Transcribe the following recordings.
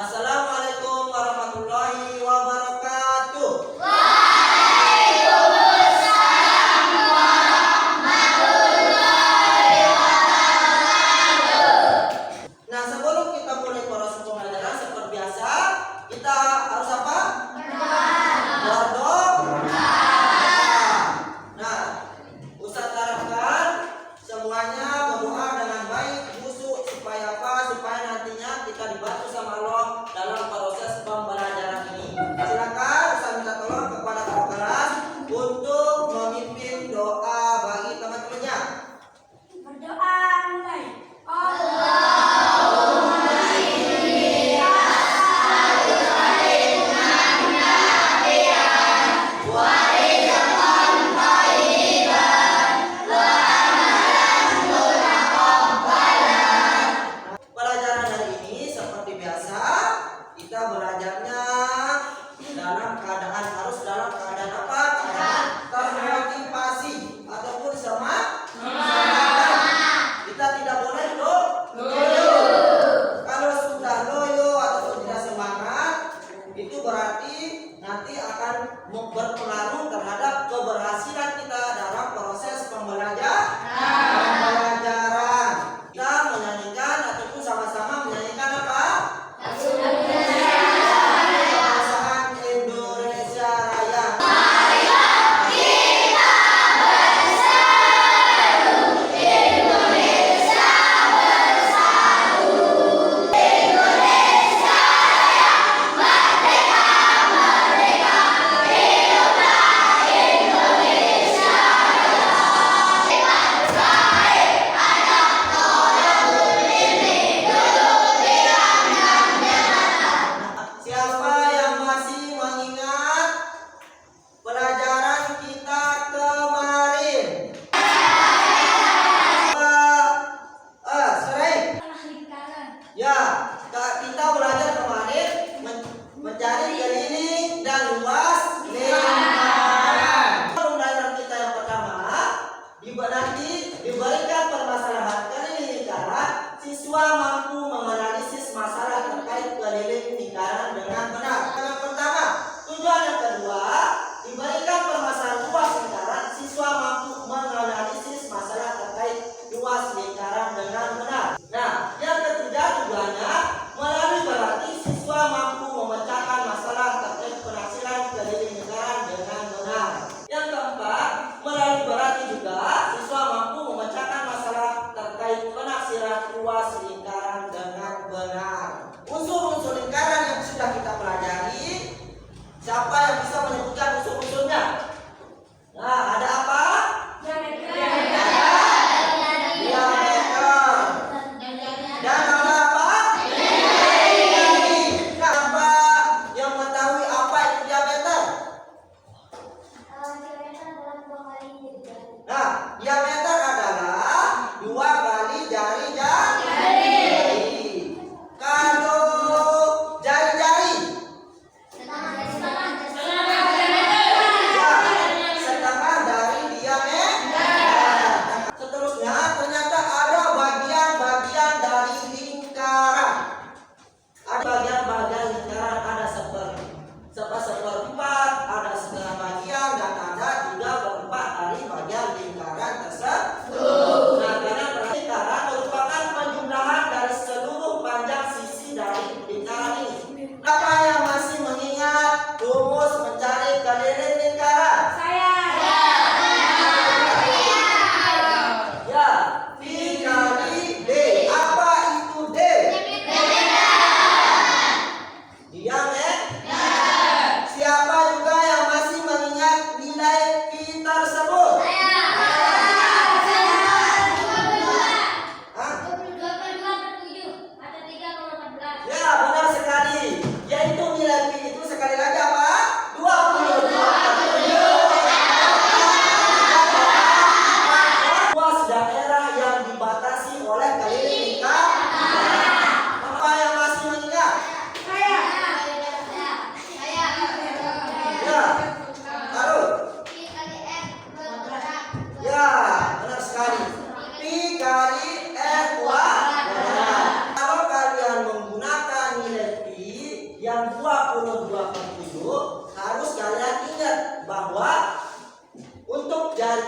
Assalamualaikum warahmatullahi wabarakatuh. Waalaikumsalam warahmatullahi wabarakatuh. Nah, sebelum kita mulai proses pembelajaran seperti biasa, kita harus apa? Berdoa. Nah, Ustadz harapkan semuanya berdoa dengan baik, khusyuk supaya apa? Supaya nantinya kita dibantu sama Allah dalam proses pembelajaran ini. Silakan saya minta tolong kepada kakak kelas untuk memimpin doa bagi teman-temannya. Berdoa mulai. Pelajaran hari ini seperti biasa, kita belajarnya harus dalam keadaan apa? Keadaan termotivasi ataupun semangat. Kita tidak boleh loyo. Kalau sudah loyo ataupun tidak semangat, itu berarti nanti akan berpengaruh terhadap keberhasilan kita dalam proses pembelajaran. Kita menyanyikan ataupun sama-sama menyanyikan apa? Kebangsaan Indonesia Raya. Indonesia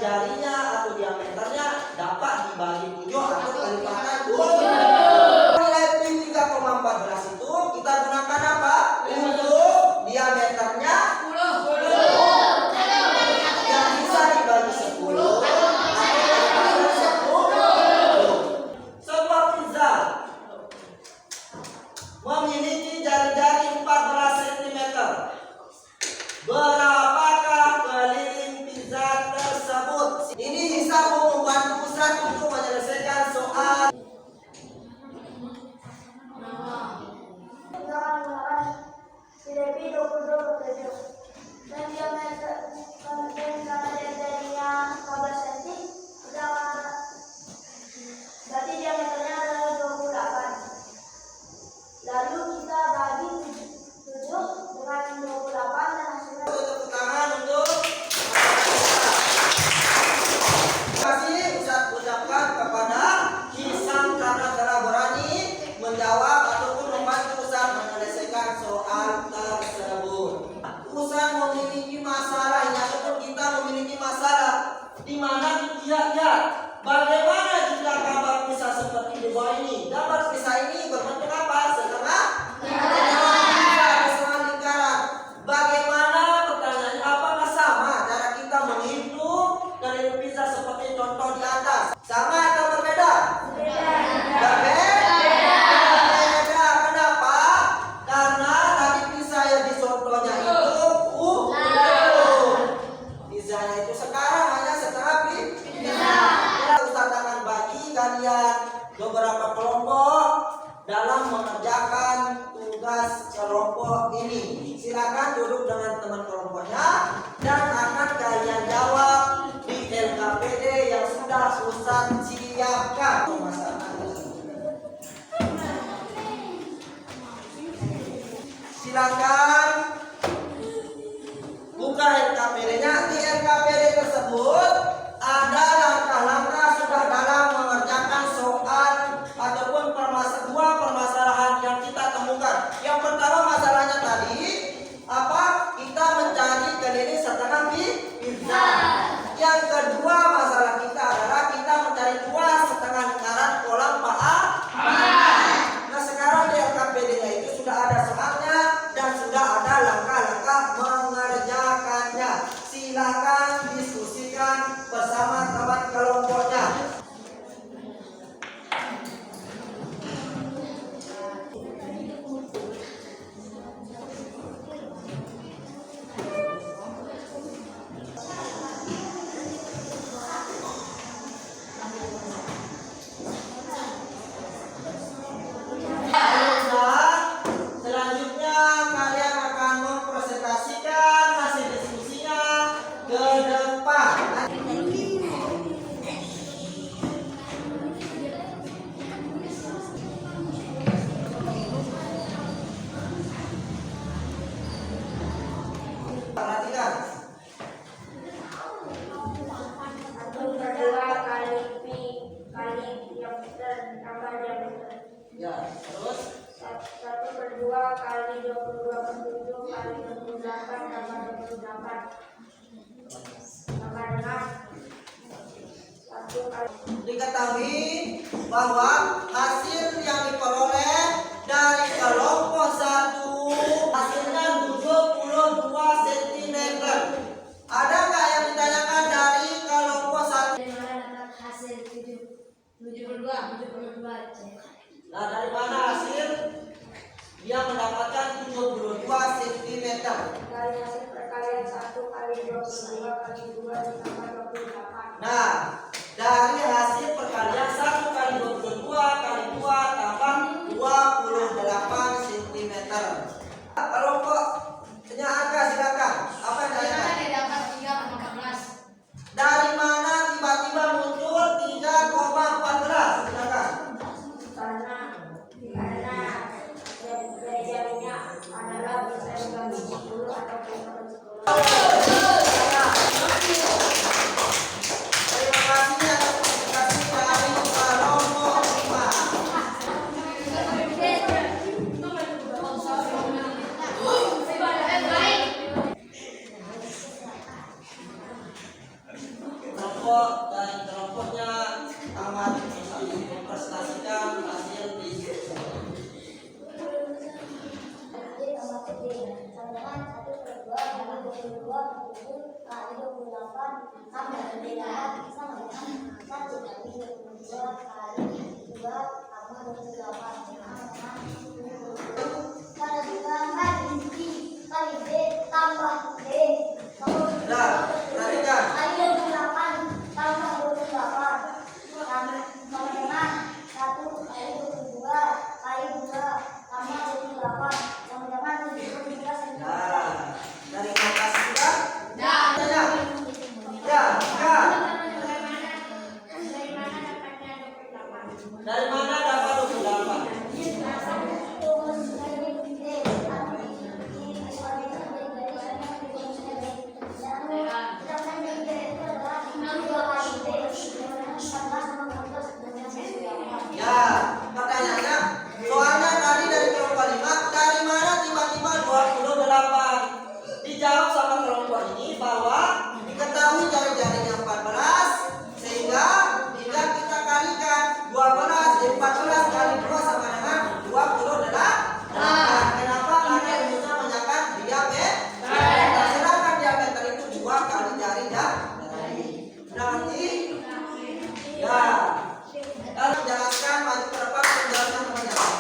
jarinya atau diameternya dapat dibagi 7 atau kelipatan 7. Nilai Pi 3,14 itu kita gunakan apa? Untuk diameternya 10 yang bisa dibagi 10 atau kelipatan 10. Sebuah pizza memiliki jari-jari 14 cm. Berapakah keliling pizza tersebut? Ini bisa membantu Ustaz untuk menyelesaikan soal. Tidak lebih 22 per 7 dan diameter dan karena jarinya 14 cm berarti diameternya adalah 28. Lalu kita bagi 7 dengan 28 dan hasilnya Tepuk tangan untuk terima kasih Ustaz ucapkan kepada Hisam karena telah berani menjawab ataupun membantu Ustaz menyelesaikan soal tersebut. Ustaz memiliki masalah ini ataupun kita memiliki masalah di mana lihat bagaimana jika gambar pisah seperti di bawah ini. Gambar pisah ini berbentuk apa? Setengah lingkaran. Bagaimana pertanyaannya? Apakah sama cara kita menghitung keliling pisah seperti contoh di atas? Sama atau berbeda? Berbeda. Kenapa? Karena tadi pisah yang di contohnya itu pisahnya itu sekarang hanya setengah pisah. Ustaz akan bagi kalian beberapa kelompok dalam mengerjakan tugas kelompok ini. Silakan duduk dengan teman kelompoknya dan akan kalian jawab di LKPD yang sudah Ustaz siapkan. Silakan buka LKPD-nya. Di LKPD tersebut ada langkah-langkah sudah dalam mengerjakan soal ataupun dua permasalahan yang kita temukan. Yang pertama masalahnya tadi apa? Kita mencari keliling setengah pizza. Yang kedua masalah kita adalah kita mencari 2 setengah lingkaran kolam paha. Nah sekarang di LKPD-nya itu sudah ada soalnya dan sudah ada langkah-langkah mengerjakannya. Silakan diskusikan bersama teman kelompoknya. Selanjutnya kalian akan mempresentasikan hasil diskusinya ke depan. Perhatikan. 1/2 kali Pi kali diameter tambah diameter. Ya, terus 1/2 kali 22/7 kali 28 tambah 28 tambah dengan 1 kali. diketahui bahwa hasil yang diperoleh dari kelompok 1 hasilnya 72 cm. Ada nggak yang ditanyakan dari kelompok 1? Hasil 72. Nah, dari mana hasil? Dia mendapatkan 72 cm. Dari hasil perkalian 1 kali 22 kali 2 ditambah 28. Nah, dari hasil perkalian 1 kali 22 kali 2 tambah 28 cm. Kelompoknya angka silakan. Apa yang ditanyakan? Dapat 3,14. Dari mana tiba-tiba muncul 3,14? Silakan. Karena jari-jarinya adalah bisa dibagi 10 atau 10. Terima kasih. kelompok dan kelompoknya amat mempresentasikan hasil diskusi. Nah, perhatikan. Nah, dari kelas sudah? Ya. Ya, ya. Dari mana dapat 28? Ya, pertanyaannya, soalnya tadi dari kelompok 5, dari mana tiba-tiba 28? Dijawab sama kelompok ini bahwa diketahui jari-jarinya 14, sehingga jika kita kalikan 12, 14 kali 2 sama dengan 28. Kenapa? Karena rumusnya menyatakan diameter. Sedangkan diameter itu 2 kali jari jari. Berarti, ya. Lalu menjelaskan maju ke depan menjelaskan pertanyaan.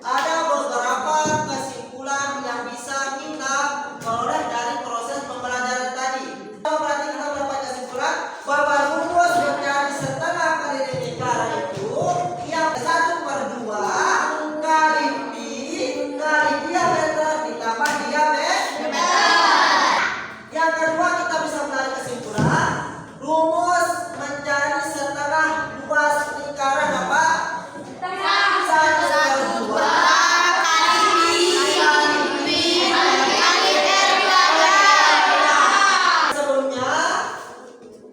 Ada beberapa kesimpulan yang bisa kita peroleh dari proses pembelajaran tadi. Kita perhatikan beberapa kesimpulan bahwa rumus menjadi setengah kali lingkaran itu yang 1/2 kali pi kali diameter ditambah diameter. Yang kedua, kita bisa menarik kesimpulan rumus menjadi setengah luas lingkaran apa? 1/2 Sebelumnya,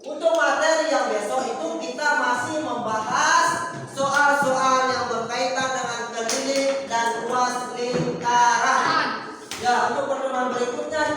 untuk materi yang besok itu kita masih membahas soal-soal yang berkaitan dengan keliling dan luas lingkaran. Ya, untuk pertemuan berikutnya